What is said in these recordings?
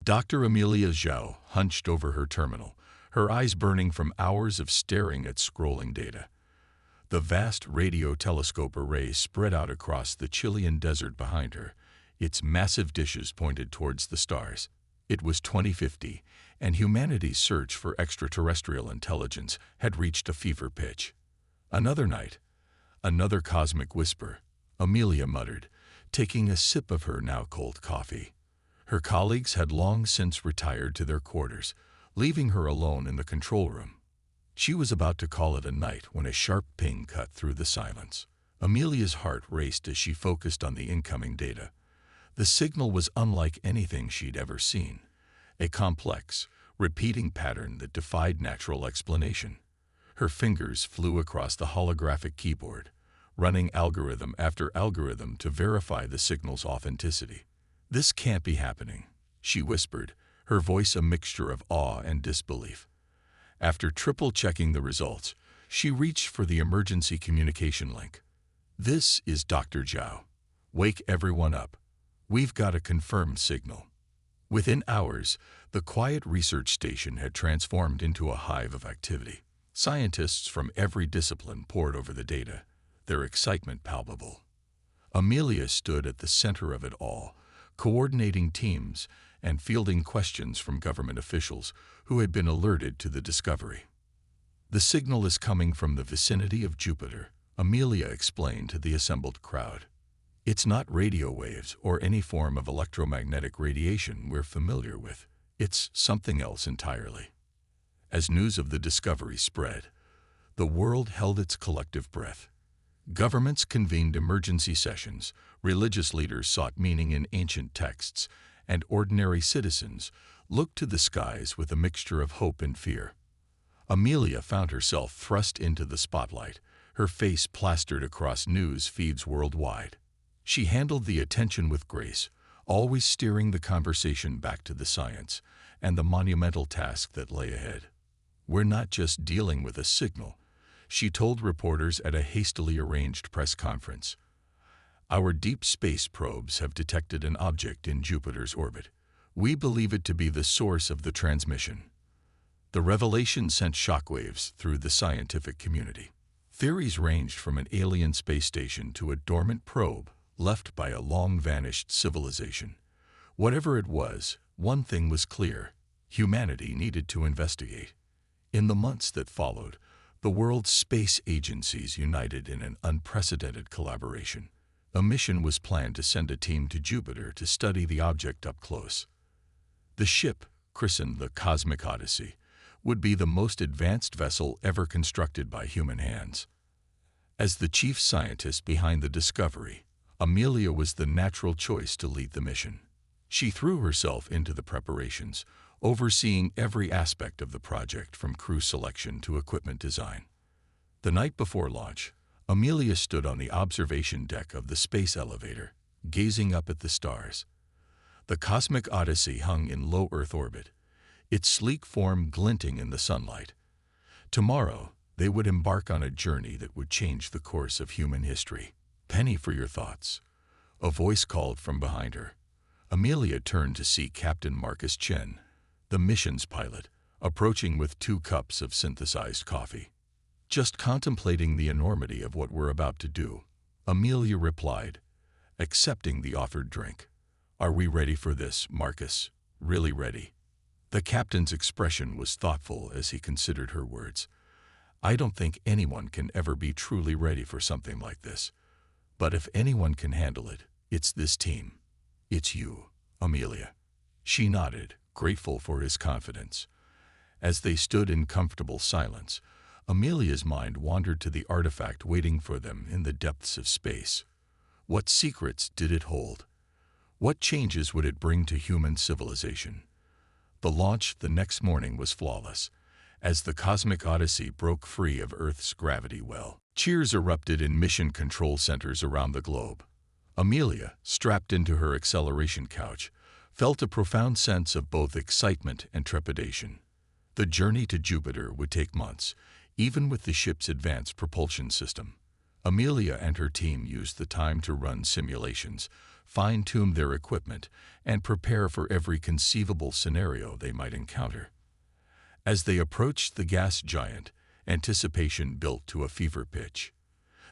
Dr. Amelia Zhao hunched over her terminal, her eyes burning from hours of staring at scrolling data. The vast radio telescope array spread out across the Chilean desert behind her, its massive dishes pointed towards the stars. It was 2050, and humanity's search for extraterrestrial intelligence had reached a fever pitch. Another night, another cosmic whisper, Amelia muttered, taking a sip of her now cold coffee. Her colleagues had long since retired to their quarters, leaving her alone in the control room. She was about to call it a night when a sharp ping cut through the silence. Amelia's heart raced as she focused on the incoming data. The signal was unlike anything she'd ever seen, a complex, repeating pattern that defied natural explanation. Her fingers flew across the holographic keyboard, running algorithm after algorithm to verify the signal's authenticity. "This can't be happening," she whispered, her voice a mixture of awe and disbelief. After triple-checking the results, she reached for the emergency communication link. "This is Dr. Zhao. Wake everyone up. We've got a confirmed signal." Within hours, the quiet research station had transformed into a hive of activity. Scientists from every discipline poured over the data, their excitement palpable. Amelia stood at the center of it all, coordinating teams and fielding questions from government officials who had been alerted to the discovery. "The signal is coming from the vicinity of Jupiter," Amelia explained to the assembled crowd. "It's not radio waves or any form of electromagnetic radiation we're familiar with. It's something else entirely." As news of the discovery spread, the world held its collective breath. Governments convened emergency sessions, religious leaders sought meaning in ancient texts, and ordinary citizens looked to the skies with a mixture of hope and fear. Amelia found herself thrust into the spotlight, her face plastered across news feeds worldwide. She handled the attention with grace, always steering the conversation back to the science and the monumental task that lay ahead. "We're not just dealing with a signal," she told reporters at a hastily arranged press conference. "Our deep space probes have detected an object in Jupiter's orbit. We believe it to be the source of the transmission." The revelation sent shockwaves through the scientific community. Theories ranged from an alien space station to a dormant probe left by a long-vanished civilization. Whatever it was, one thing was clear: humanity needed to investigate. In the months that followed, the world's space agencies united in an unprecedented collaboration. A mission was planned to send a team to Jupiter to study the object up close. The ship, christened the Cosmic Odyssey, would be the most advanced vessel ever constructed by human hands. As the chief scientist behind the discovery, Amelia was the natural choice to lead the mission. She threw herself into the preparations, overseeing every aspect of the project from crew selection to equipment design. The night before launch, Amelia stood on the observation deck of the space elevator, gazing up at the stars. The Cosmic Odyssey hung in low Earth orbit, its sleek form glinting in the sunlight. Tomorrow, they would embark on a journey that would change the course of human history. "Penny, for your thoughts," a voice called from behind her. Amelia turned to see Captain Marcus Chen, the mission's pilot, approaching with 2 cups of synthesized coffee. "Just contemplating the enormity of what we're about to do," Amelia replied, accepting the offered drink. "Are we ready for this, Marcus? Really ready?" The captain's expression was thoughtful as he considered her words. "I don't think anyone can ever be truly ready for something like this. But if anyone can handle it, it's this team. It's you, Amelia." She nodded, grateful for his confidence. As they stood in comfortable silence, Amelia's mind wandered to the artifact waiting for them in the depths of space. What secrets did it hold? What changes would it bring to human civilization? The launch the next morning was flawless, as the Cosmic Odyssey broke free of Earth's gravity well. Cheers erupted in mission control centers around the globe. Amelia, strapped into her acceleration couch, felt a profound sense of both excitement and trepidation. The journey to Jupiter would take months, even with the ship's advanced propulsion system. Amelia and her team used the time to run simulations, fine-tune their equipment, and prepare for every conceivable scenario they might encounter. As they approached the gas giant, anticipation built to a fever pitch.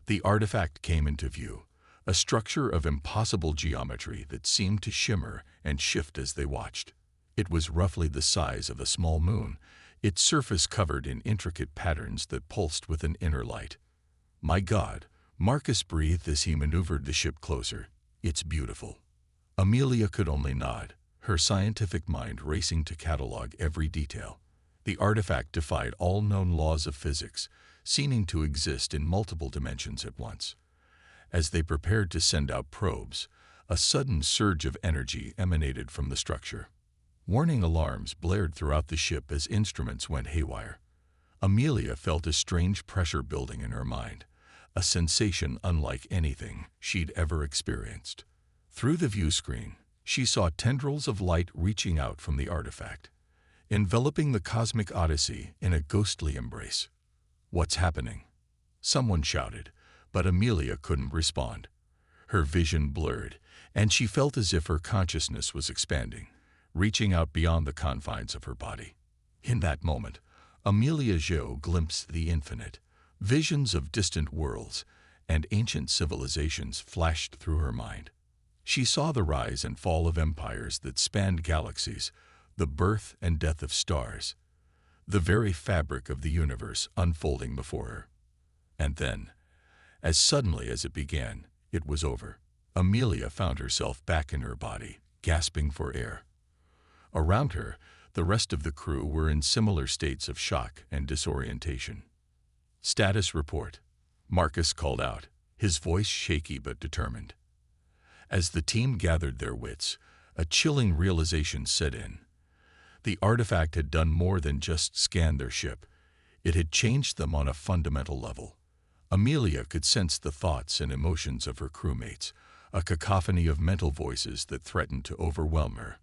The artifact came into view, a structure of impossible geometry that seemed to shimmer and shift as they watched. It was roughly the size of a small moon, its surface covered in intricate patterns that pulsed with an inner light. "My God," Marcus breathed as he maneuvered the ship closer. "It's beautiful." Amelia could only nod, her scientific mind racing to catalog every detail. The artifact defied all known laws of physics, seeming to exist in multiple dimensions at once. As they prepared to send out probes, a sudden surge of energy emanated from the structure. Warning alarms blared throughout the ship as instruments went haywire. Amelia felt a strange pressure building in her mind, a sensation unlike anything she'd ever experienced. Through the view screen, she saw tendrils of light reaching out from the artifact, enveloping the cosmic odyssey in a ghostly embrace. "What's happening?" someone shouted, but Amelia couldn't respond. Her vision blurred, and she felt as if her consciousness was expanding, reaching out beyond the confines of her body. In that moment, Amelia Jo glimpsed the infinite. Visions of distant worlds and ancient civilizations flashed through her mind. She saw the rise and fall of empires that spanned galaxies, the birth and death of stars, the very fabric of the universe unfolding before her. And then, as suddenly as it began, it was over. Amelia found herself back in her body, gasping for air. Around her, the rest of the crew were in similar states of shock and disorientation. "Status report," Marcus called out, his voice shaky but determined. As the team gathered their wits, a chilling realization set in. The artifact had done more than just scan their ship. It had changed them on a fundamental level. Amelia could sense the thoughts and emotions of her crewmates, a cacophony of mental voices that threatened to overwhelm her.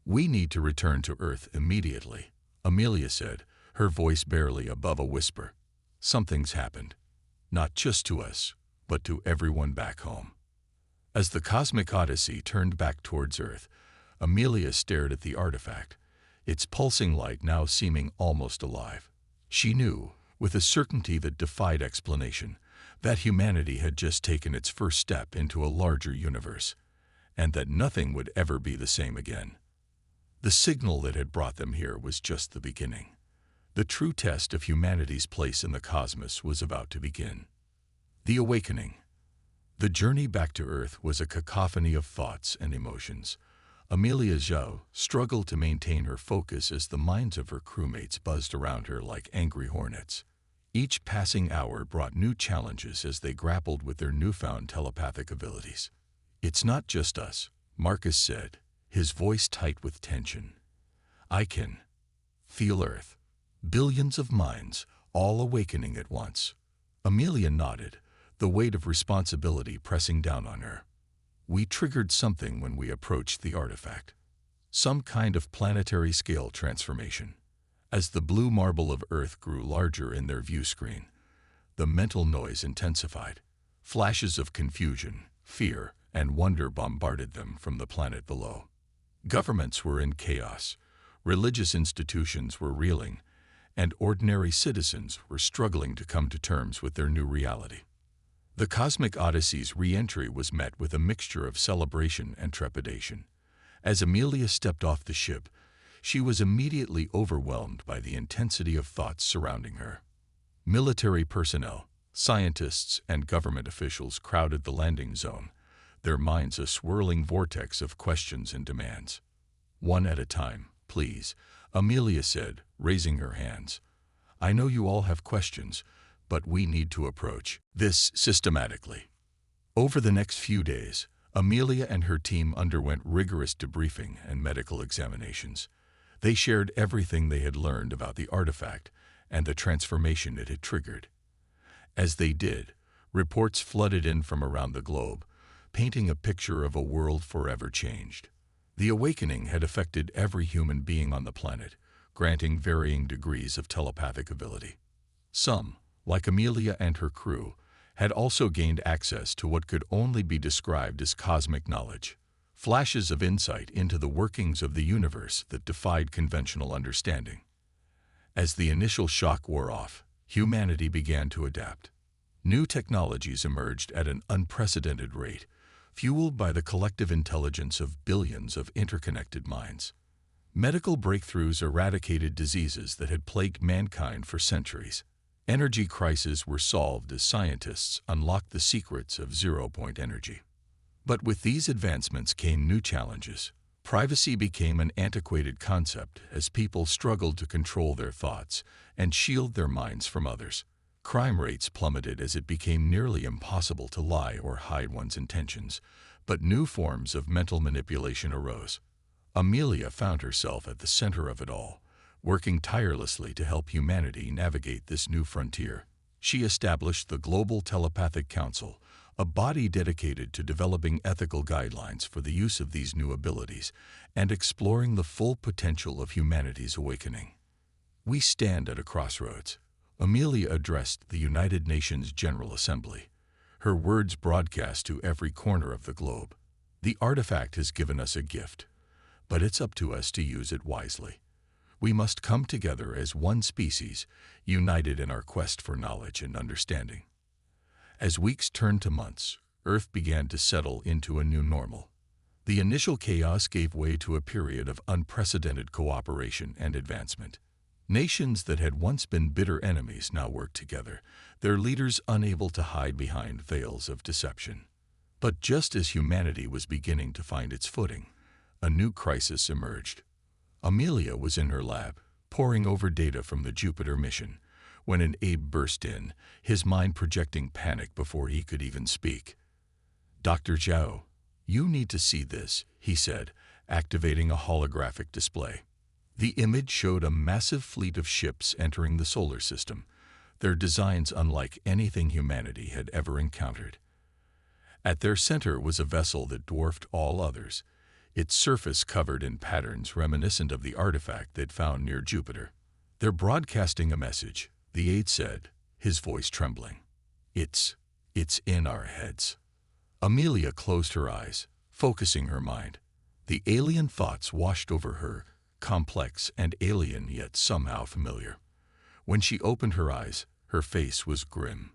"We need to return to Earth immediately," Amelia said, her voice barely above a whisper. "Something's happened. Not just to us, but to everyone back home." As the cosmic odyssey turned back towards Earth, Amelia stared at the artifact, its pulsing light now seeming almost alive. She knew, with a certainty that defied explanation, that humanity had just taken its first step into a larger universe, and that nothing would ever be the same again. The signal that had brought them here was just the beginning. The true test of humanity's place in the cosmos was about to begin. The awakening. The journey back to Earth was a cacophony of thoughts and emotions. Amelia Zhao struggled to maintain her focus as the minds of her crewmates buzzed around her like angry hornets. Each passing hour brought new challenges as they grappled with their newfound telepathic abilities. "It's not just us," Marcus said, his voice tight with tension. "I can feel Earth. Billions of minds, all awakening at once." Amelia nodded, the weight of responsibility pressing down on her. "We triggered something when we approached the artifact. Some kind of planetary scale transformation." As the blue marble of Earth grew larger in their view screen, the mental noise intensified. Flashes of confusion, fear, and wonder bombarded them from the planet below. Governments were in chaos, religious institutions were reeling, and ordinary citizens were struggling to come to terms with their new reality. The Cosmic Odyssey's re-entry was met with a mixture of celebration and trepidation. As Amelia stepped off the ship, she was immediately overwhelmed by the intensity of thoughts surrounding her. Military personnel, scientists, and government officials crowded the landing zone, their minds a swirling vortex of questions and demands. "One at a time, please," Amelia said, raising her hands. "I know you all have questions, but we need to approach this systematically." Over the next few days, Amelia and her team underwent rigorous debriefing and medical examinations. They shared everything they had learned about the artifact and the transformation it had triggered. As they did, reports flooded in from around the globe, painting a picture of a world forever changed. The awakening had affected every human being on the planet, granting varying degrees of telepathic ability. Some, like Amelia and her crew, had also gained access to what could only be described as cosmic knowledge, flashes of insight into the workings of the universe that defied conventional understanding. As the initial shock wore off, humanity began to adapt. New technologies emerged at an unprecedented rate, fueled by the collective intelligence of billions of interconnected minds. Medical breakthroughs eradicated diseases that had plagued mankind for centuries. Energy crises were solved as scientists unlocked the secrets of zero-point energy. But with these advancements came new challenges. Privacy became an antiquated concept as people struggled to control their thoughts and shield their minds from others. Crime rates plummeted as it became nearly impossible to lie or hide one's intentions, but new forms of mental manipulation arose. Amelia found herself at the center of it all, working tirelessly to help humanity navigate this new frontier. She established the Global Telepathic Council, a body dedicated to developing ethical guidelines for the use of these new abilities and exploring the full potential of humanity's awakening. We stand at a crossroads. Amelia addressed the United Nations General Assembly, her words broadcast to every corner of the globe. The artifact has given us a gift, but it's up to us to use it wisely. We must come together as one species, united in our quest for knowledge and understanding. As weeks turned to months, Earth began to settle into a new normal. The initial chaos gave way to a period of unprecedented cooperation and advancement. Nations that had once been bitter enemies now worked together, their leaders unable to hide behind veils of deception. But just as humanity was beginning to find its footing, a new crisis emerged. Amelia was in her lab, poring over data from the Jupiter mission, when an Abe burst in, his mind projecting panic before he could even speak. "Dr. Zhao, you need to see this," he said, activating a holographic display. The image showed a massive fleet of ships entering the solar system, their designs unlike anything humanity had ever encountered. At their center was a vessel that dwarfed all others, its surface covered in patterns reminiscent of the artifact they'd found near Jupiter. "They're broadcasting a message," the aide said, his voice trembling. It's in our heads." Amelia closed her eyes, focusing her mind. The alien thoughts washed over her, complex and alien yet somehow familiar. When she opened her eyes, her face was grim.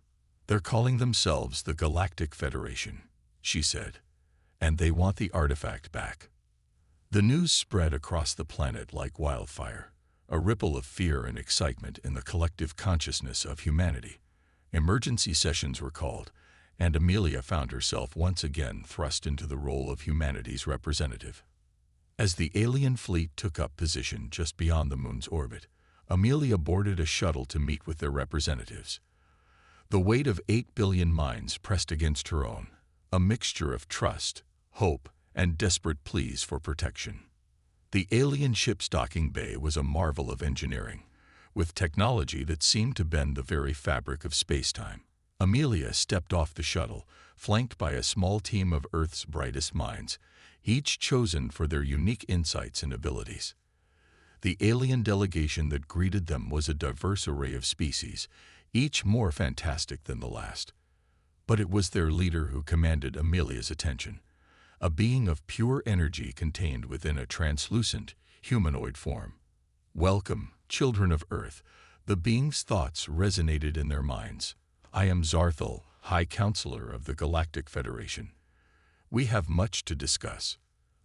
"They're calling themselves the Galactic Federation," she said, "and they want the artifact back." The news spread across the planet like wildfire, a ripple of fear and excitement in the collective consciousness of humanity. Emergency sessions were called, and Amelia found herself once again thrust into the role of humanity's representative. As the alien fleet took up position just beyond the moon's orbit, Amelia boarded a shuttle to meet with their representatives. The weight of 8 billion minds pressed against her own, a mixture of trust, hope, and desperate pleas for protection. The alien ship's docking bay was a marvel of engineering, with technology that seemed to bend the very fabric of space-time. Amelia stepped off the shuttle, flanked by a small team of Earth's brightest minds, each chosen for their unique insights and abilities. The alien delegation that greeted them was a diverse array of species, each more fantastic than the last. But it was their leader who commanded Amelia's attention, a being of pure energy contained within a translucent, humanoid form. "Welcome, children of Earth," the being's thoughts resonated in their minds. "I am Zarthal, High Counselor of the Galactic Federation. We have much to discuss."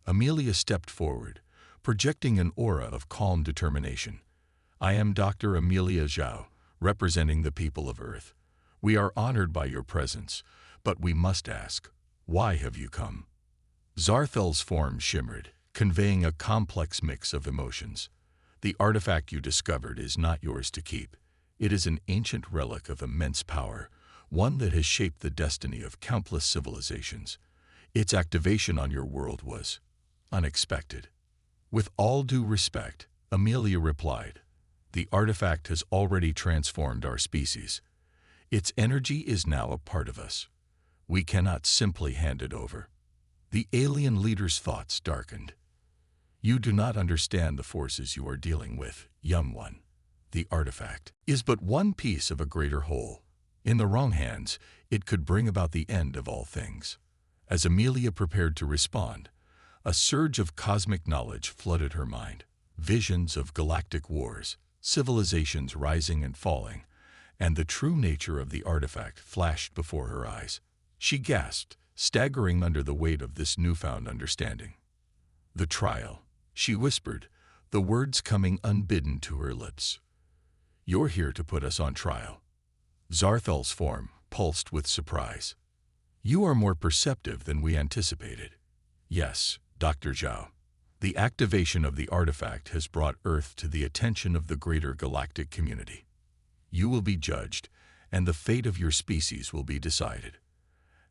Amelia stepped forward, projecting an aura of calm determination. "I am Dr. Amelia Zhao, representing the people of Earth. We are honored by your presence, but we must ask, why have you come?" Zarthal's form shimmered, conveying a complex mix of emotions. "The artifact you discovered is not yours to keep. It is an ancient relic of immense power, one that has shaped the destiny of countless civilizations. Its activation on your world was unexpected." "With all due respect," Amelia replied, "the artifact has already transformed our species. Its energy is now a part of us. We cannot simply hand it over." The alien leader's thoughts darkened. "You do not understand the forces you are dealing with, young one. The artifact is but one piece of a greater whole. In the wrong hands, it could bring about the end of all things. As Amelia prepared to respond, a surge of cosmic knowledge flooded her mind. Visions of galactic wars, civilizations rising and falling, and the true nature of the artifact flashed before her eyes. She gasped, staggering under the weight of this newfound understanding. "The trial," she whispered, the words coming unbidden to her lips. "You're here to put us on trial." Zarthal's form pulsed with surprise. "You are more perceptive than we anticipated." "Yes, Dr. Zhao. The activation of the artifact has brought Earth to the attention of the greater galactic community. You will be judged, and the fate of your species will be decided."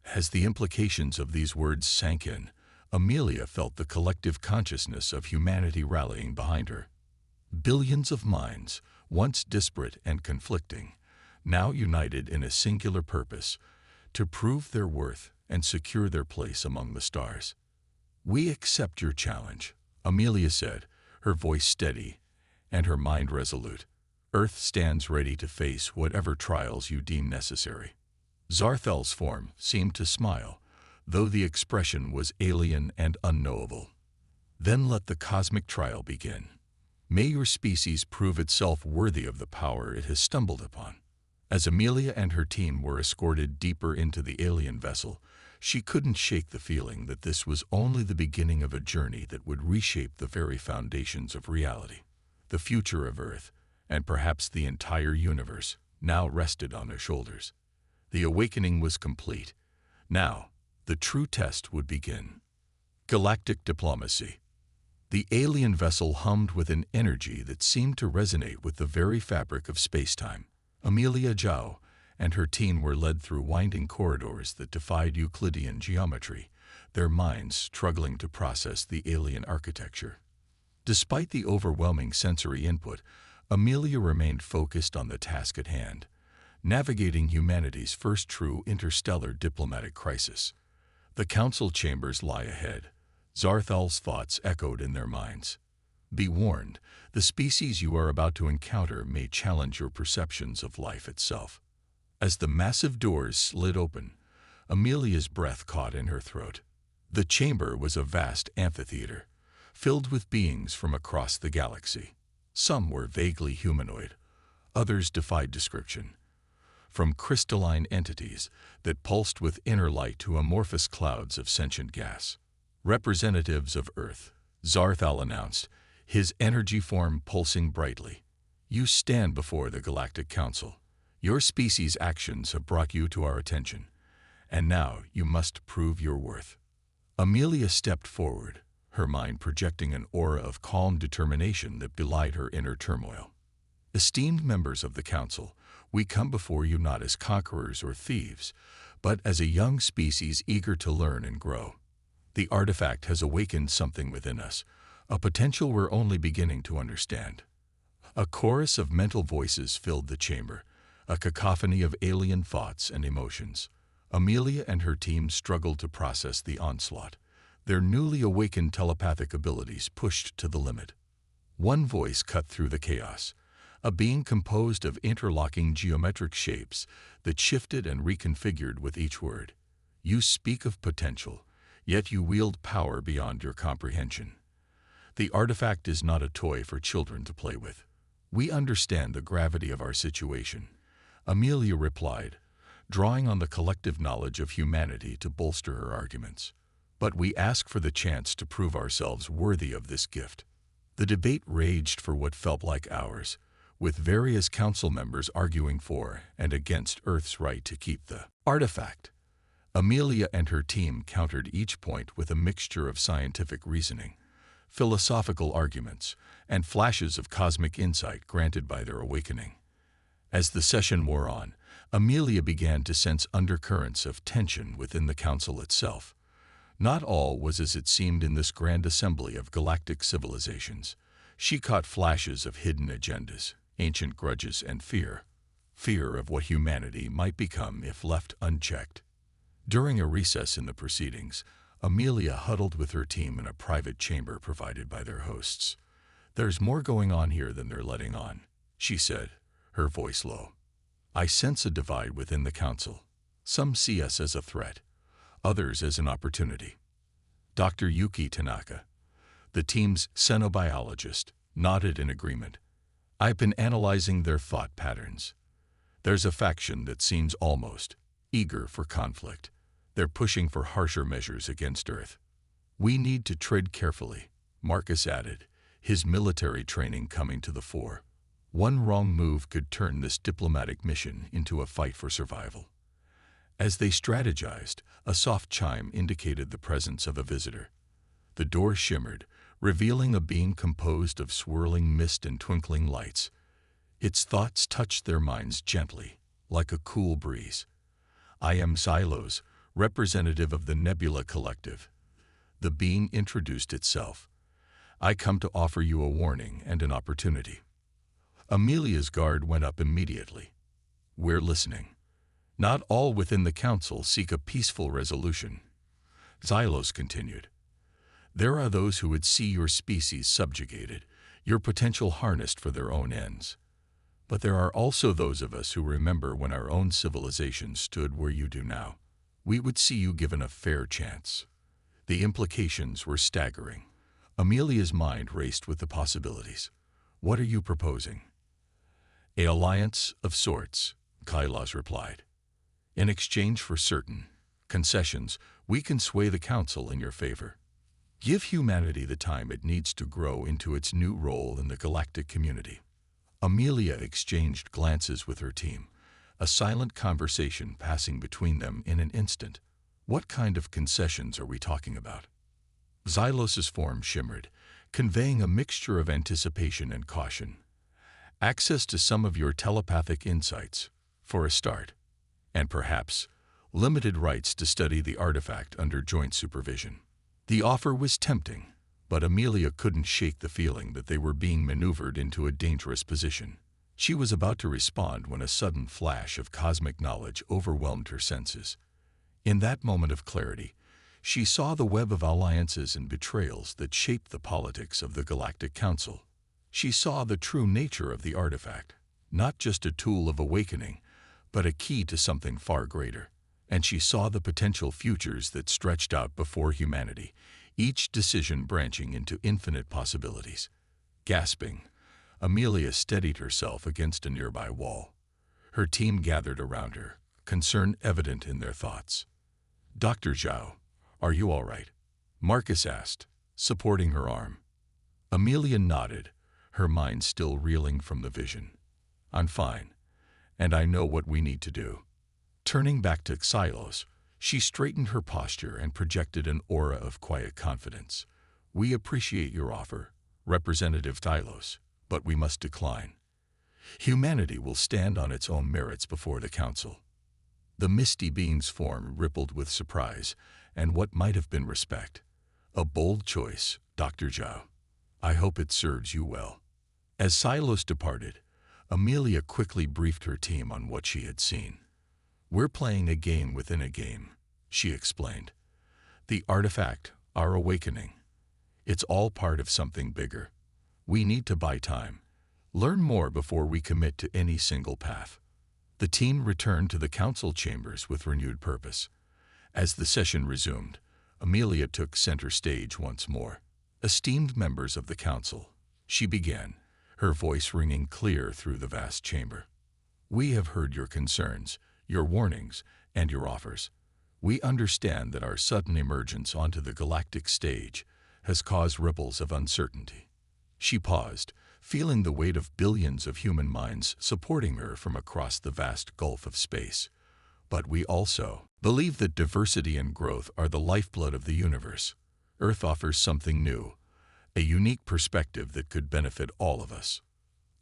As the implications of these words sank in, Amelia felt the collective consciousness of humanity rallying behind her. Billions of minds, once disparate and conflicting, now united in a singular purpose, to prove their worth and secure their place among the stars. "We accept your challenge," Amelia said, her voice steady and her mind resolute. "Earth stands ready to face whatever trials you deem necessary." Zarthal's form seemed to smile, though the expression was alien and unknowable. "Then let the cosmic trial begin. May your species prove itself worthy of the power it has stumbled upon." As Amelia and her team were escorted deeper into the alien vessel, she couldn't shake the feeling that this was only the beginning of a journey that would reshape the very foundations of reality. The future of Earth, and perhaps the entire universe, now rested on her shoulders. The awakening was complete. Now, the true test would begin. Galactic diplomacy. The alien vessel hummed with an energy that seemed to resonate with the very fabric of space-time. Amelia Zhao and her team were led through winding corridors that defied Euclidean geometry, their minds struggling to process the alien architecture. Despite the overwhelming sensory input, Amelia remained focused on the task at hand, navigating humanity's first true interstellar diplomatic crisis. The council chambers lie ahead. Zarthal's thoughts echoed in their minds. "Be warned, the species you are about to encounter may challenge your perceptions of life itself." As the massive doors slid open, Amelia's breath caught in her throat. The chamber was a vast amphitheater, filled with beings from across the galaxy. Some were vaguely humanoid, others defied description. From crystalline entities that pulsed with inner light to amorphous clouds of sentient gas. "Representatives of Earth," Zarthal announced, his energy form pulsing brightly. "You stand before the Galactic Council. Your species' actions have brought you to our attention, and now you must prove your worth." Amelia stepped forward, her mind projecting an aura of calm determination that belied her inner turmoil. "Esteemed members of the Council, we come before you not as conquerors or thieves, but as a young species eager to learn and grow. The artifact has awakened something within us, a potential we're only beginning to understand." A chorus of mental voices filled the chamber, a cacophony of alien thoughts and emotions. Amelia and her team struggled to process the onslaught, their newly awakened telepathic abilities pushed to the limit. One voice cut through the chaos, a being composed of interlocking geometric shapes that shifted and reconfigured with each word. "You speak of potential, yet you wield power beyond your comprehension. The artifact is not a toy for children to play with. We understand the gravity of our situation," Amelia replied, drawing on the collective knowledge of humanity to bolster her arguments. "But we ask for the chance to prove ourselves worthy of this gift." The debate raged for what felt like hours, with various council members arguing for and against Earth's right to keep the artifact. Amelia and her team countered each point with a mixture of scientific reasoning, philosophical arguments, and flashes of cosmic insight granted by their awakening. As the session wore on, Amelia began to sense undercurrents of tension within the council itself. Not all was as it seemed in this grand assembly of galactic civilizations. She caught flashes of hidden agendas, ancient grudges, and fear. Fear of what humanity might become if left unchecked. During a recess in the proceedings, Amelia huddled with her team in a private chamber provided by their hosts. "There's more going on here than they're letting on," she said, her voice low. I sense a divide within the Council. Some see us as a threat, others as an opportunity. Dr. Yuki Tanaka, the team's xenobiologist, nodded in agreement. I've been analyzing their thought patterns. There's a faction that seems almost eager for conflict. They're pushing for harsher measures against Earth. We need to tread carefully, Marcus added, his military training coming to the fore. One wrong move could turn this diplomatic mission into a fight for survival. As they strategized, a soft chime indicated the presence of a visitor. The door shimmered, revealing a being composed of swirling mist and twinkling lights. Its thoughts touched their minds gently, like a cool breeze. I am Xylos, representative of the Nebula Collective. The being introduced itself. I come to offer you a warning and an opportunity. Amelia's guard went up immediately. We're listening. Not all within the Council seek a peaceful resolution. Xylos continued. There are those who would see your species subjugated, your potential harnessed for their own ends. But there are also those of us who remember when our own civilization stood where you do now. We would see you given a fair chance. The implications were staggering. Amelia's mind raced with the possibilities. What are you proposing? An alliance of sorts, Kailash replied. In exchange for certain concessions, we can sway the Council in your favor. Give humanity the time it needs to grow into its new role in the galactic community. Amelia exchanged glances with her team, a silent conversation passing between them in an instant. What kind of concessions are we talking about? Xylos's form shimmered, conveying a mixture of anticipation and caution. Access to some of your telepathic insights, for a start, and perhaps limited rights to study the artifact under joint supervision. The offer was tempting, but Amelia couldn't shake the feeling that they were being maneuvered into a dangerous position. She was about to respond when a sudden flash of cosmic knowledge overwhelmed her senses. In that moment of clarity, she saw the web of alliances and betrayals that shaped the politics of the Galactic Council. She saw the true nature of the artifact, not just a tool of awakening, but a key to something far greater. And she saw the potential futures that stretched out before humanity, each decision branching into infinite possibilities. Gasping, Amelia steadied herself against a nearby wall. Her team gathered around her, concern evident in their thoughts. Dr. Zhao, are you all right? Marcus asked, supporting her arm. Amelia nodded, her mind still reeling from the vision. I'm fine, and I know what we need to do. Turning back to Xylos, she straightened her posture and projected an aura of quiet confidence. We appreciate your offer, Representative Xylos, but we must decline. Humanity will stand on its own merits before the Council. The misty being's form rippled with surprise and what might have been respect. A bold choice, Dr. Zhao. I hope it serves you well. As Xylos departed, Amelia quickly briefed her team on what she had seen. We're playing a game within a game, she explained. The artifact, our awakening. It's all part of something bigger. We need to buy time. Learn more before we commit to any single path. The team returned to the Council chambers with renewed purpose. As the session resumed, Amelia took center stage once more. Esteemed members of the Council, she began, her voice ringing clear through the vast chamber. We have heard your concerns, your warnings, and your offers. We understand that our sudden emergence onto the galactic stage has caused ripples of uncertainty. She paused, feeling the weight of billions of human minds supporting her from across the vast gulf of space. But we also believe that diversity and growth are the lifeblood of the universe. Earth offers something new, a unique perspective that could benefit all of us.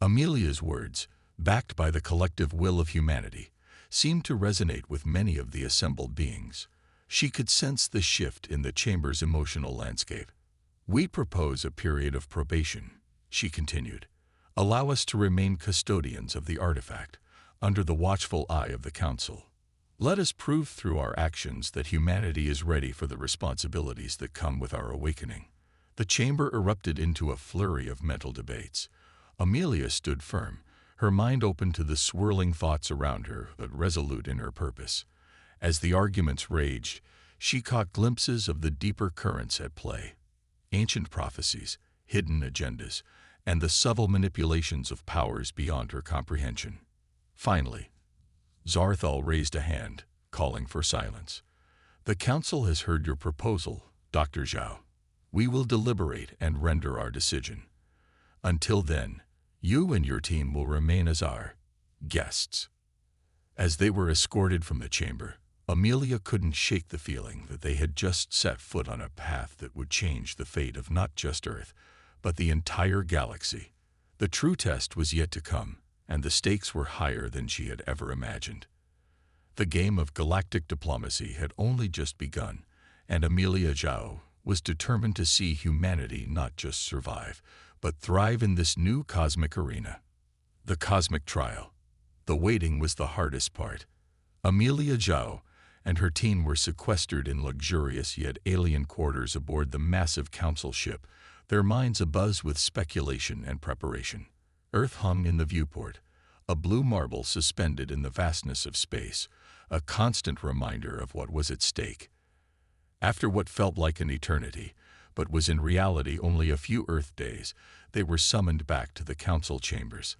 Amelia's words, backed by the collective will of humanity, seemed to resonate with many of the assembled beings. She could sense the shift in the chamber's emotional landscape. We propose a period of probation, she continued. Allow us to remain custodians of the artifact, under the watchful eye of the Council. Let us prove through our actions that humanity is ready for the responsibilities that come with our awakening. The chamber erupted into a flurry of mental debates. Amelia stood firm, her mind open to the swirling thoughts around her, but resolute in her purpose. As the arguments raged, she caught glimpses of the deeper currents at play. Ancient prophecies, hidden agendas, and the subtle manipulations of powers beyond her comprehension. Finally, Zarthal raised a hand, calling for silence. "The Council has heard your proposal, Dr. Zhao. We will deliberate and render our decision. Until then, you and your team will remain as our guests." As they were escorted from the chamber, Amelia couldn't shake the feeling that they had just set foot on a path that would change the fate of not just Earth, but the entire galaxy. The true test was yet to come, and the stakes were higher than she had ever imagined. The game of galactic diplomacy had only just begun, and Amelia Zhao was determined to see humanity not just survive, but thrive in this new cosmic arena. The cosmic trial. The waiting was the hardest part. Amelia Zhao and her team were sequestered in luxurious yet alien quarters aboard the massive council ship, their minds abuzz with speculation and preparation. Earth hung in the viewport, a blue marble suspended in the vastness of space, a constant reminder of what was at stake. After what felt like an eternity, but was in reality only a few Earth days, they were summoned back to the council chambers.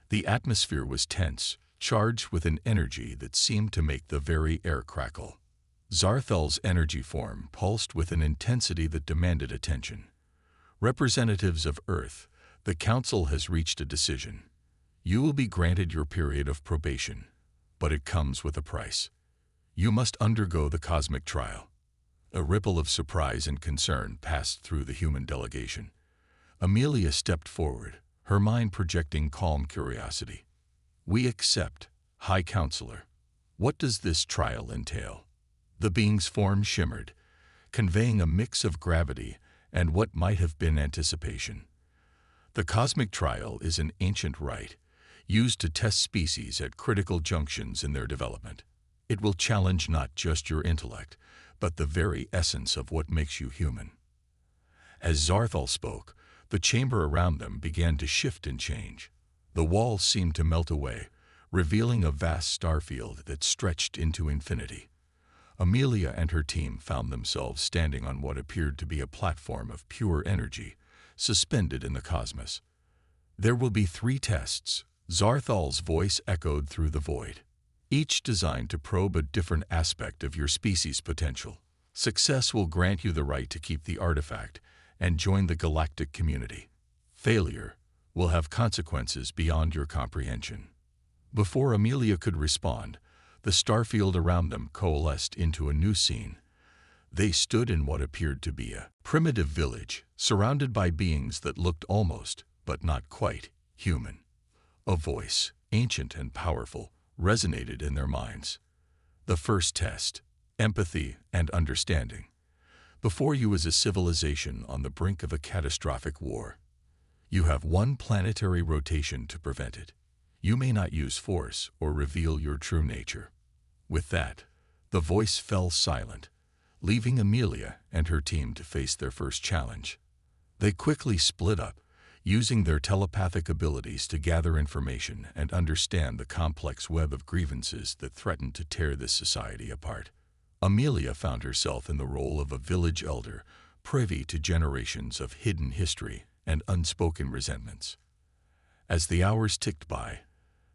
The atmosphere was tense, charged with an energy that seemed to make the very air crackle. Zarthal's energy form pulsed with an intensity that demanded attention. "Representatives of Earth, the Council has reached a decision. You will be granted your period of probation, but it comes with a price. You must undergo the cosmic trial." A ripple of surprise and concern passed through the human delegation. Amelia stepped forward, her mind projecting calm curiosity. "We accept, High Counselor. What does this trial entail?" The being's form shimmered, conveying a mix of gravity and what might have been anticipation. "The cosmic trial is an ancient rite, used to test species at critical junctions in their development. It will challenge not just your intellect, but the very essence of what makes you human." As Zarthal spoke, the chamber around them began to shift and change. The walls seemed to melt away, revealing a vast starfield that stretched into infinity. Amelia and her team found themselves standing on what appeared to be a platform of pure energy, suspended in the cosmos. "There will be 3 tests," Zarthal's voice echoed through the void, "each designed to probe a different aspect of your species' potential. Success will grant you the right to keep the artifact and join the galactic community. Failure will have consequences beyond your comprehension." Before Amelia could respond, the starfield around them coalesced into a new scene. They stood in what appeared to be a primitive village, surrounded by beings that looked almost, but not quite, human. A voice, ancient and powerful, resonated in their minds. "The first test, empathy and understanding. Before you is a civilization on the brink of a catastrophic war. You have 1 planetary rotation to prevent it. You may not use force or reveal your true nature." With that, the voice fell silent, leaving Amelia and her team to face their first challenge. They quickly split up, using their telepathic abilities to gather information and understand the complex web of grievances that threatened to tear this society apart. Amelia found herself in the role of a village elder, privy to generations of hidden history and unspoken resentments. As the hours ticked by,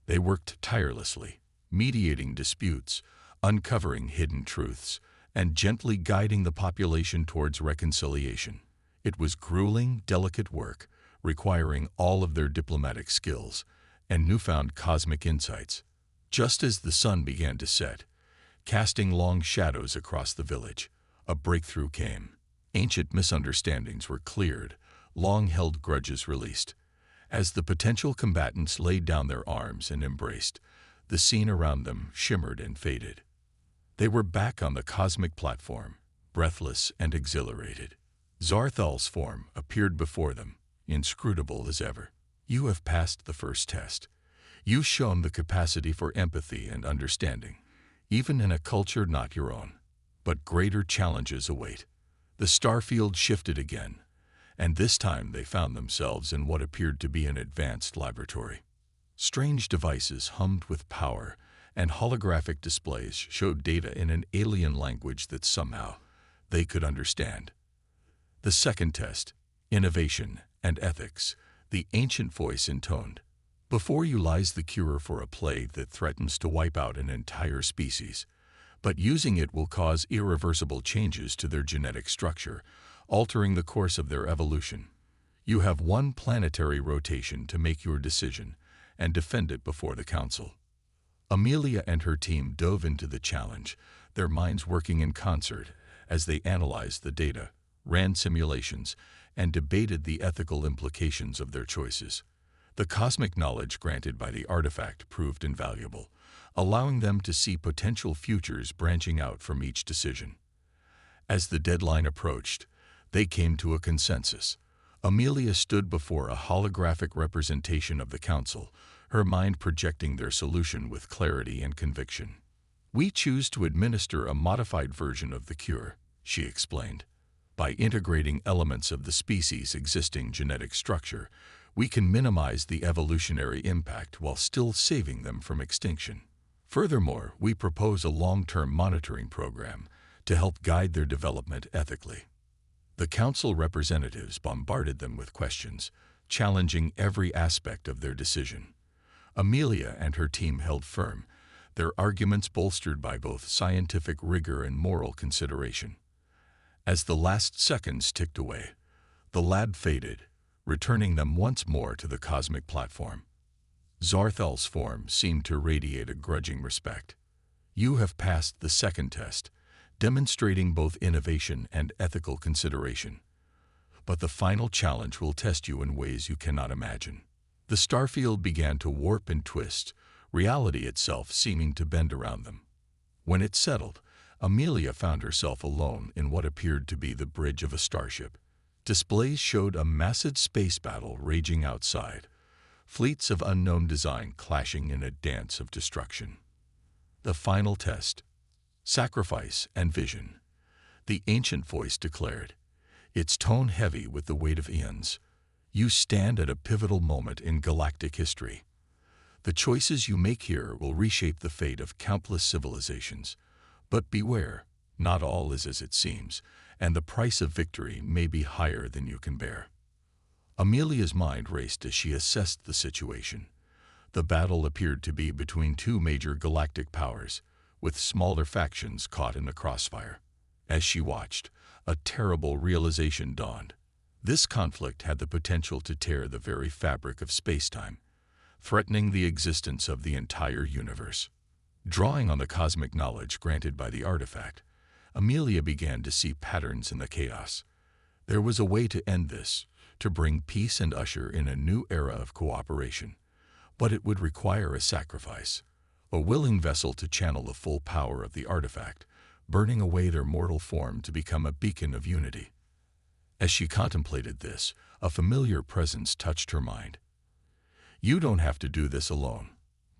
they worked tirelessly, mediating disputes, uncovering hidden truths, and gently guiding the population towards reconciliation. It was grueling, delicate work, requiring all of their diplomatic skills and newfound cosmic insights. Just as the sun began to set, casting long shadows across the village, a breakthrough came. Ancient misunderstandings were cleared, long-held grudges released. As the potential combatants laid down their arms and embraced, the scene around them shimmered and faded. They were back on the cosmic platform, breathless and exhilarated. Zarthal's form appeared before them, inscrutable as ever. "You have passed the first test. You've shown the capacity for empathy and understanding, even in a culture not your own. But greater challenges await." The starfield shifted again, and this time they found themselves in what appeared to be an advanced laboratory. Strange devices hummed with power, and holographic displays showed data in an alien language that somehow they could understand. The second test, innovation and ethics, the ancient voice intoned. Before you lies the cure for a plague that threatens to wipe out an entire species, but using it will cause irreversible changes to their genetic structure, altering the course of their evolution. You have one planetary rotation to make your decision and defend it before the council. Amelia and her team dove into the challenge, their minds working in concert as they analyzed the data, ran simulations, and debated the ethical implications of their choices. The cosmic knowledge granted by the artifact proved invaluable, allowing them to see potential futures branching out from each decision. As the deadline approached, they came to a consensus. Amelia stood before a holographic representation of the council, her mind projecting their solution with clarity and conviction. "We choose to administer a modified version of the cure," she explained. "By integrating elements of the species' existing genetic structure, we can minimize the evolutionary impact while still saving them from extinction. Furthermore, we propose a long-term monitoring program to help guide their development ethically." The council representatives bombarded them with questions, challenging every aspect of their decision. Amelia and her team held firm, their arguments bolstered by both scientific rigor and moral consideration. As the last seconds ticked away, the lab faded, returning them once more to the cosmic platform. Zarthal's form seemed to radiate a grudging respect. "You have passed the second test, demonstrating both innovation and ethical consideration. But the final challenge will test you in ways you cannot imagine." The starfield began to warp and twist, reality itself seeming to bend around them. When it settled, Amelia found herself alone in what appeared to be the bridge of a starship. Displays showed a massive space battle raging outside, fleets of unknown design clashing in a dance of destruction. The final test, sacrifice and vision, the ancient voice declared, its tone heavy with the weight of eons. "You stand at a pivotal moment in galactic history. The choices you make here will reshape the fate of countless civilizations. But beware, not all is as it seems, and the price of victory may be higher than you can bear." Amelia's mind raced as she assessed the situation. The battle appeared to be between two major galactic powers, with smaller factions caught in the crossfire. As she watched, a terrible realization dawned. This conflict had the potential to tear the very fabric of space-time, threatening the existence of the entire universe. Drawing on the cosmic knowledge granted by the artifact, Amelia began to see patterns in the chaos. There was a way to end this, to bring peace and usher in a new era of cooperation. But it would require a sacrifice, a willing vessel to channel the full power of the artifact, burning away their mortal form to become a beacon of unity. As she contemplated this, a familiar presence touched her mind. "You don't have to do this alone,"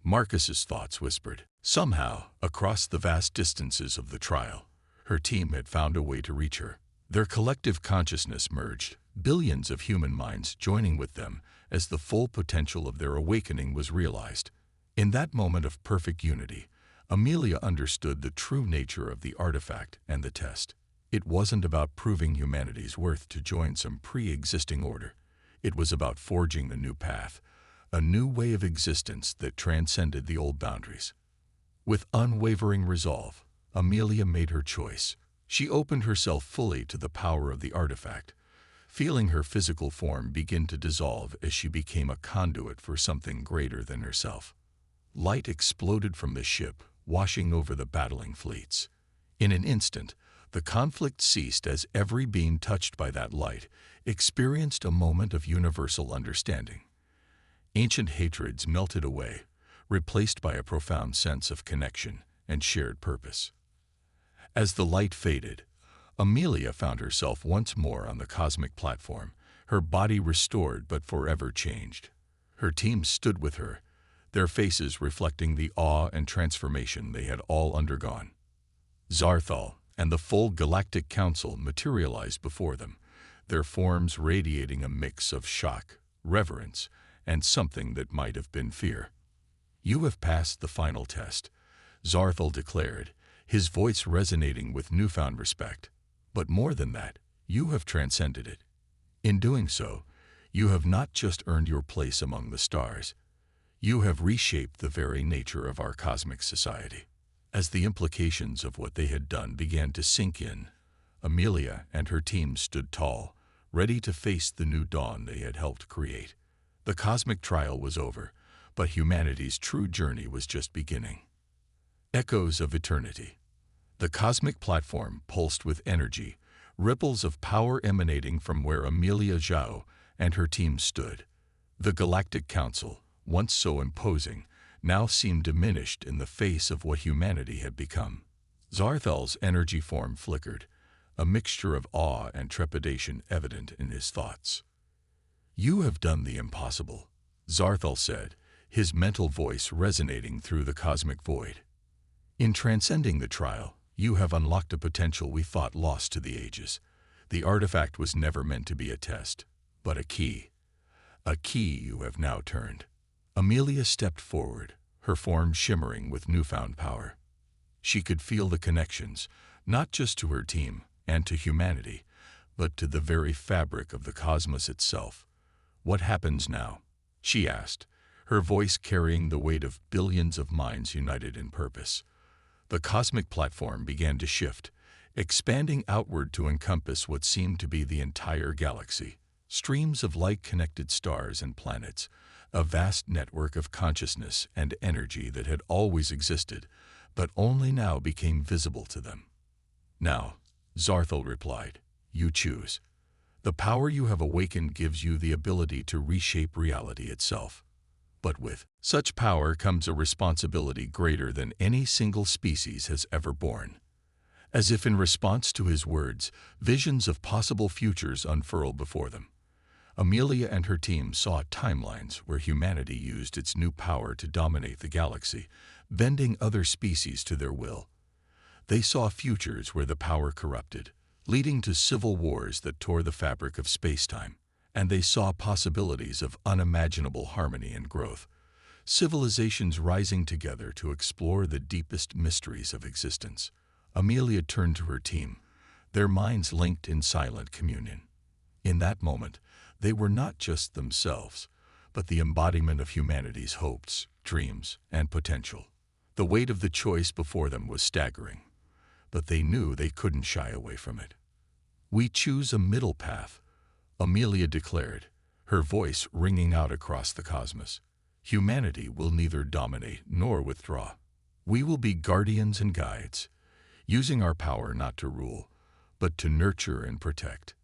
Marcus's thoughts whispered. Somehow, across the vast distances of the trial, her team had found a way to reach her. Their collective consciousness merged, billions of human minds joining with them as the full potential of their awakening was realized. In that moment of perfect unity, Amelia understood the true nature of the artifact and the test. It wasn't about proving humanity's worth to join some pre-existing order. It was about forging the new path, a new way of existence that transcended the old boundaries. With unwavering resolve, Amelia made her choice. She opened herself fully to the power of the artifact, feeling her physical form begin to dissolve as she became a conduit for something greater than herself. Light exploded from the ship, washing over the battling fleets. In an instant, the conflict ceased as every being touched by that light experienced a moment of universal understanding. Ancient hatreds melted away, replaced by a profound sense of connection and shared purpose. As the light faded, Amelia found herself once more on the cosmic platform, her body restored but forever changed. Her team stood with her, their faces reflecting the awe and transformation they had all undergone. Zarthal and the full Galactic Council materialized before them, their forms radiating a mix of shock, reverence, and something that might have been fear. "You have passed the final test," Zarthal declared, his voice resonating with newfound respect. "But more than that, you have transcended it. In doing so, you have not just earned your place among the stars, you have reshaped the very nature of our cosmic society." As the implications of what they had done began to sink in, Amelia and her team stood tall, ready to face the new dawn they had helped create. The cosmic trial was over, but humanity's true journey was just beginning. Echoes of eternity. The cosmic platform pulsed with energy, ripples of power emanating from where Amelia Zhao and her team stood. The Galactic Council, once so imposing, now seemed diminished in the face of what humanity had become. Zarthal's energy form flickered, a mixture of awe and trepidation evident in his thoughts. "You have done the impossible," Zarthal said, his mental voice resonating through the cosmic void. "In transcending the trial, you have unlocked a potential we thought lost to the ages. The artifact was never meant to be a test, but a key. A key you have now turned." Amelia stepped forward, her form shimmering with newfound power. She could feel the connections, not just to her team and to humanity, but to the very fabric of the cosmos itself. "What happens now?" she asked, her voice carrying the weight of billions of minds united in purpose. The cosmic platform began to shift, expanding outward to encompass what seemed to be the entire galaxy. Streams of light-connected stars and planets, a vast network of consciousness and energy that had always existed, but only now became visible to them. "Now," Zarthal replied, "you choose. The power you have awakened gives you the ability to reshape reality itself. But with such power comes a responsibility greater than any single species has ever borne." As if in response to his words, visions of possible futures unfurled before them. Amelia and her team saw timelines where humanity used its new power to dominate the galaxy, bending other species to their will. They saw futures where the power corrupted, leading to civil wars that tore the fabric of space-time. And they saw possibilities of unimaginable harmony and growth, civilizations rising together to explore the deepest mysteries of existence. Amelia turned to her team, their minds linked in silent communion. In that moment, they were not just themselves, but the embodiment of humanity's hopes, dreams, and potential. The weight of the choice before them was staggering, but they knew they couldn't shy away from it. "We choose a middle path," Amelia declared, her voice ringing out across the cosmos. "Humanity will neither dominate nor withdraw. We will be guardians and guides, using our power not to rule, but to nurture and protect."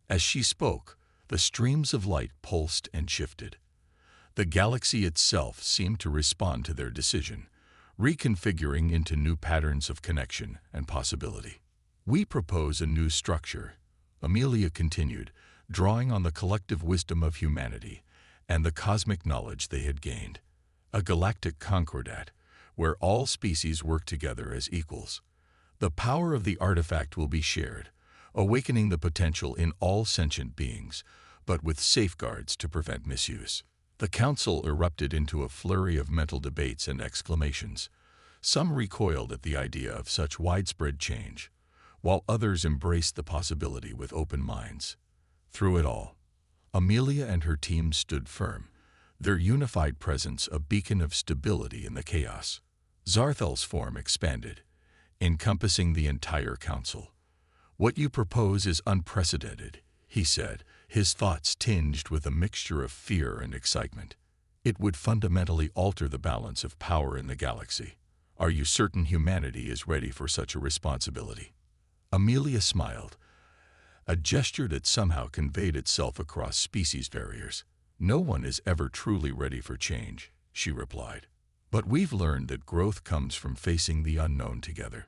As she spoke, the streams of light pulsed and shifted. The galaxy itself seemed to respond to their decision, reconfiguring into new patterns of connection and possibility. "We propose a new structure," Amelia continued, drawing on the collective wisdom of humanity and the cosmic knowledge they had gained. "A galactic concordat, where all species work together as equals. The power of the artifact will be shared, awakening the potential in all sentient beings, but with safeguards to prevent misuse." The council erupted into a flurry of mental debates and exclamations. Some recoiled at the idea of such widespread change, while others embraced the possibility with open minds. Through it all, Amelia and her team stood firm, their unified presence a beacon of stability in the chaos. Zarthal's form expanded, encompassing the entire council. "What you propose is unprecedented," he said, his thoughts tinged with a mixture of fear and excitement. "It would fundamentally alter the balance of power in the galaxy. Are you certain humanity is ready for such a responsibility?" Amelia smiled, a gesture that somehow conveyed itself across species barriers. "No one is ever truly ready for change," she replied. "But we've learned that growth comes from facing the unknown together.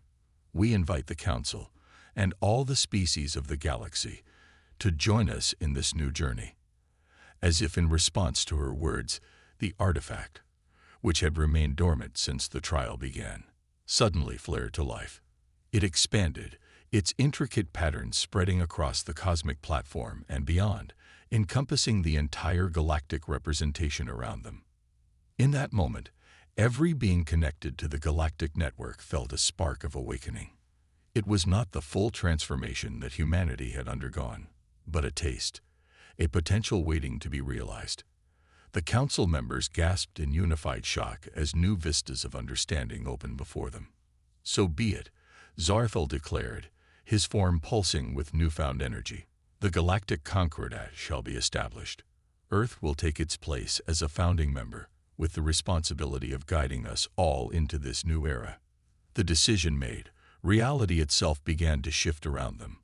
We invite the Council, and all the species of the galaxy, to join us in this new journey." As if in response to her words, the artifact, which had remained dormant since the trial began, suddenly flared to life. It expanded, its intricate patterns spreading across the cosmic platform and beyond, encompassing the entire galactic representation around them. In that moment, Every being connected to the galactic network felt a spark of awakening. It was not the full transformation that humanity had undergone, but a taste, a potential waiting to be realized. The council members gasped in unified shock as new vistas of understanding opened before them. "So be it," Zarthal declared, his form pulsing with newfound energy. "The Galactic Concordat shall be established. Earth will take its place as a founding member, with the responsibility of guiding us all into this new era." The decision made, reality itself began to shift around them.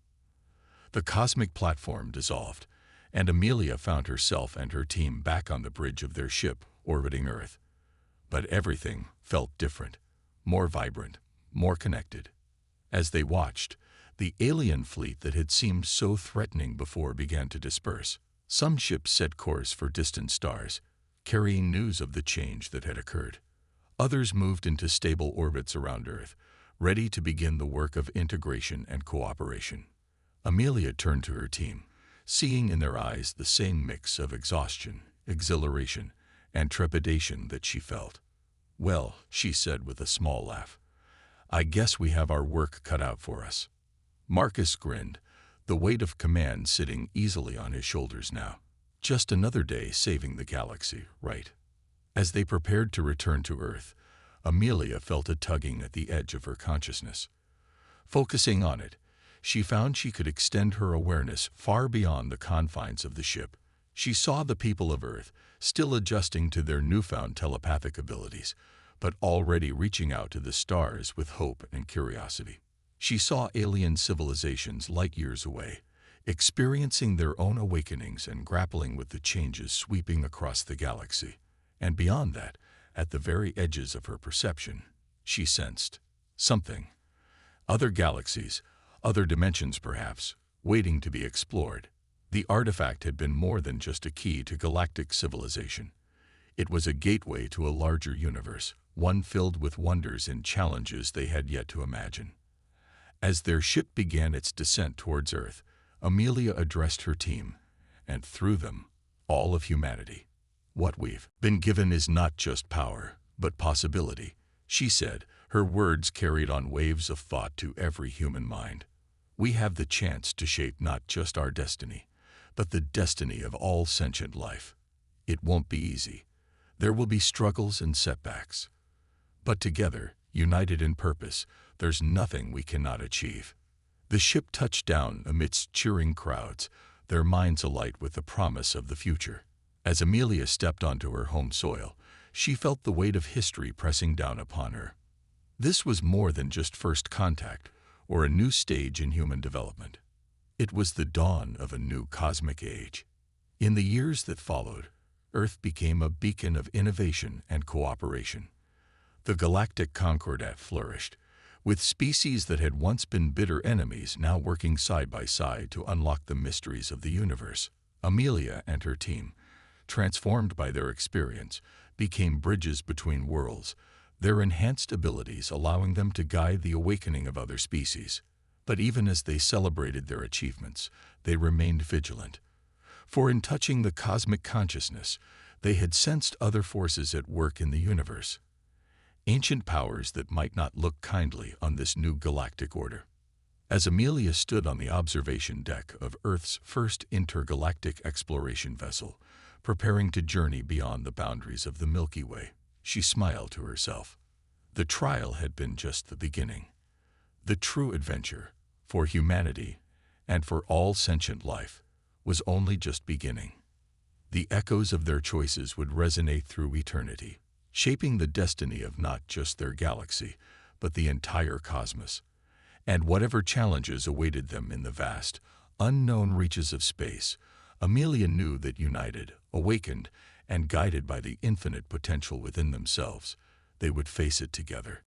The cosmic platform dissolved, and Amelia found herself and her team back on the bridge of their ship orbiting Earth. But everything felt different, more vibrant, more connected. As they watched, the alien fleet that had seemed so threatening before began to disperse. Some ships set course for distant stars, carrying news of the change that had occurred. Others moved into stable orbits around Earth, ready to begin the work of integration and cooperation. Amelia turned to her team, seeing in their eyes the same mix of exhaustion, exhilaration, and trepidation that she felt. "Well," she said with a small laugh, "I guess we have our work cut out for us." Marcus grinned, the weight of command sitting easily on his shoulders now. Just another day saving the galaxy, right? As they prepared to return to Earth, Amelia felt a tugging at the edge of her consciousness. Focusing on it, she found she could extend her awareness far beyond the confines of the ship. She saw the people of Earth, still adjusting to their newfound telepathic abilities, but already reaching out to the stars with hope and curiosity. She saw alien civilizations light years away, experiencing their own awakenings and grappling with the changes sweeping across the galaxy. And beyond that, at the very edges of her perception, she sensed something. Other galaxies, other dimensions perhaps, waiting to be explored. The artifact had been more than just a key to galactic civilization. It was a gateway to a larger universe, one filled with wonders and challenges they had yet to imagine. As their ship began its descent towards Earth, Amelia addressed her team, and through them, all of humanity. "What we've been given is not just power, but possibility," she said, her words carried on waves of thought to every human mind. "We have the chance to shape not just our destiny, but the destiny of all sentient life. It won't be easy. There will be struggles and setbacks. But together, united in purpose, there's nothing we cannot achieve." The ship touched down amidst cheering crowds, their minds alight with the promise of the future. As Amelia stepped onto her home soil, she felt the weight of history pressing down upon her. This was more than just first contact or a new stage in human development. It was the dawn of a new cosmic age. In the years that followed, Earth became a beacon of innovation and cooperation. The Galactic Concordat flourished, with species that had once been bitter enemies now working side by side to unlock the mysteries of the universe. Amelia and her team, transformed by their experience, became bridges between worlds, their enhanced abilities allowing them to guide the awakening of other species. But even as they celebrated their achievements, they remained vigilant. For in touching the cosmic consciousness, they had sensed other forces at work in the universe. Ancient powers that might not look kindly on this new galactic order. As Amelia stood on the observation deck of Earth's first intergalactic exploration vessel, preparing to journey beyond the boundaries of the Milky Way, she smiled to herself. The trial had been just the beginning. The true adventure, for humanity and for all sentient life, was only just beginning. The echoes of their choices would resonate through eternity, shaping the destiny of not just their galaxy, but the entire cosmos. And whatever challenges awaited them in the vast, unknown reaches of space, Amelia knew that united, awakened, and guided by the infinite potential within themselves, they would face it together.